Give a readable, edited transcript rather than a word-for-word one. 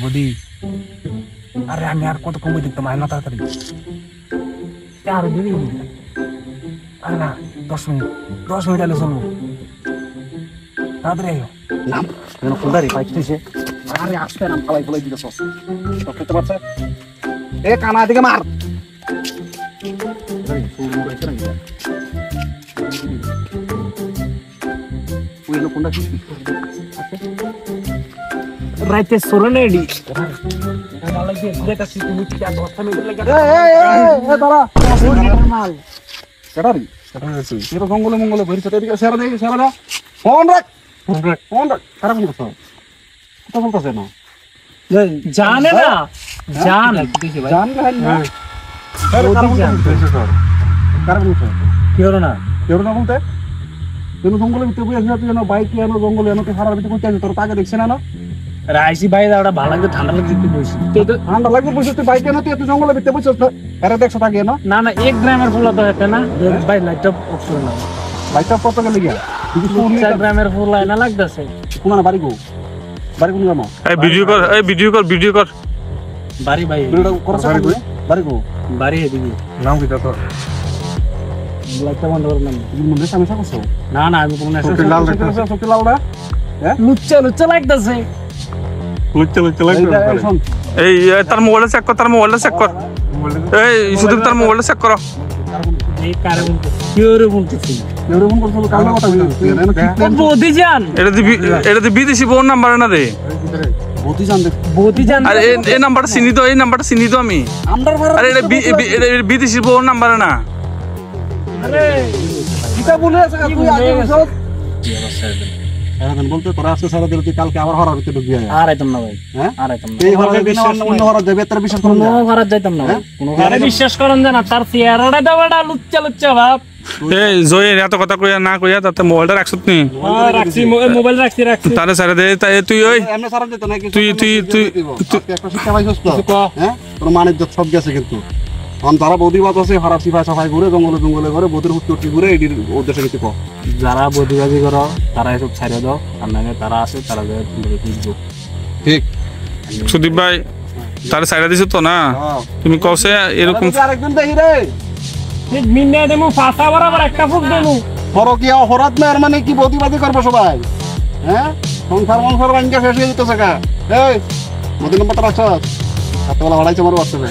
বদি আরে আমি আর কত কমে দেখতাম আয় না তাড়াতাড়ি আর দিবি আরে না 10 মিনিট আলে চলবো তাড়াতাড়ি আয়ো নাম যেন ফুলদারি পাইতেছে আরে আসতে নাম ফালাই দিতেছ করতে পারছে এ কানা দিকে মার রাইতে সরনে এডি জঙ্গলে মঙ্গলে ভরিছে সেরা দেখি সেরা দে ফোন রাখ খারাপ বলছো কথা বলতেছে না জানে না জান জান কারণ কি হলো না কেউ না বলতে তুই জঙ্গলের ভিতরে বসে তুই যেন বাইক এনো জঙ্গলে এনো তুই হারার ভিতরে কোথায় তোর তাকে দেখছে না না রাইসি ভাই ওটা ভালো লাগছে ঠান্ডা লাগছে তুই বসি ঠান্ডা লাগবে বসে তুই বাইক এনো তুই জঙ্গলের ভিতরে বসে এরা দেখছো তাকে না না না 1 গ্রামের ফুল তো হতে না ভাই লাইটটা অপশন না বাইকটা কত গেলে গিয়া 4 গ্রামের ফুল না লাগতেছে কোন না বাড়ি কোন গ্রাম এই ভিডিও কর বাড়ি ভাই ভিডিওটা করছ বাড়ি কো বাড়ি এদিকে নাম কি তো লাইটটা বন্ধ করে নাম তুমি মনে সমস্যা করছো না না আমি কোন সত্যি লাল দেখতেছ সত্যি লাল না হ্যাঁ লুচ্চা লাগতেছে এই তার মোবাইলটা চেক কর এই শুধু তার মোবাইলটা চেক করো এই কারণ কিওরে বলতেছি এরকম করছো কালকে কথা বদি জান এটা দি বিদেশি বোন নাম্বার না রে বদি জান আরে এই নাম্বারটা চিনি তো আমি আরে এটা বিদেশি বোন নাম্বার না আরে কিটা বলে আছে তুই আগে বলছ সারাদিন বলতে তোরা আসছে সারা দিন তুই কালকে আবার হরার ভিতরে ঢুকিয়ে যায় আর আইতাম না ভাই হ্যাঁ আর আইতাম না এই হরার বিশ্বাস অন্য হরার যাবে তার বিশ্বাস করুন কোনো ঘরে যাইতাম না ভাই কোনো ঘরে বিশ্বাস করেন না তার চেহারাটা দাও এটা লুচ্চা ভাব এই জয় এত কথা কইয়া না কইয়া তাতে মোবাইলটা রাখছত নি রাখছি মোবাইল রাখছি তারে সারা দে তাই তুই ওই এমনি সারা দিত না কি তুই একটা শিক্ষা পাইছস তো হ্যাঁ তোর মানে সব গেছে কিন্তু যারা বৌদিবাদ আছে হারা সিফা সাফাই ঘুরে জঙ্গলে ঘরে বৌদির উত্তরটি ঘুরে এটির উদ্দেশ্যে কিছু কো যারা বৌদিবাজি করো তারা এসব ছাড়িয়ে দাও আর না তারা আছে তারা ঠিক সুদীপ ভাই তারে সাইডা দিছ তো না তুমি কওছে এরকম আরেকদিন দেখি রে ঠিক মিন্নে দেমু ফাঁসা বরাবর একটা ফুক দেমু ফরকিয়া অপরাধ না আর মানে কি বৌদিবাজি করবো সবাই হ্যাঁ সংসার ভাঙ্গা শেষ হয়ে যেতেছে কা এই মোদি নম্বরটা রাখছ হাতওয়ালা ভাড়াইছে আমার বাচ্চাবে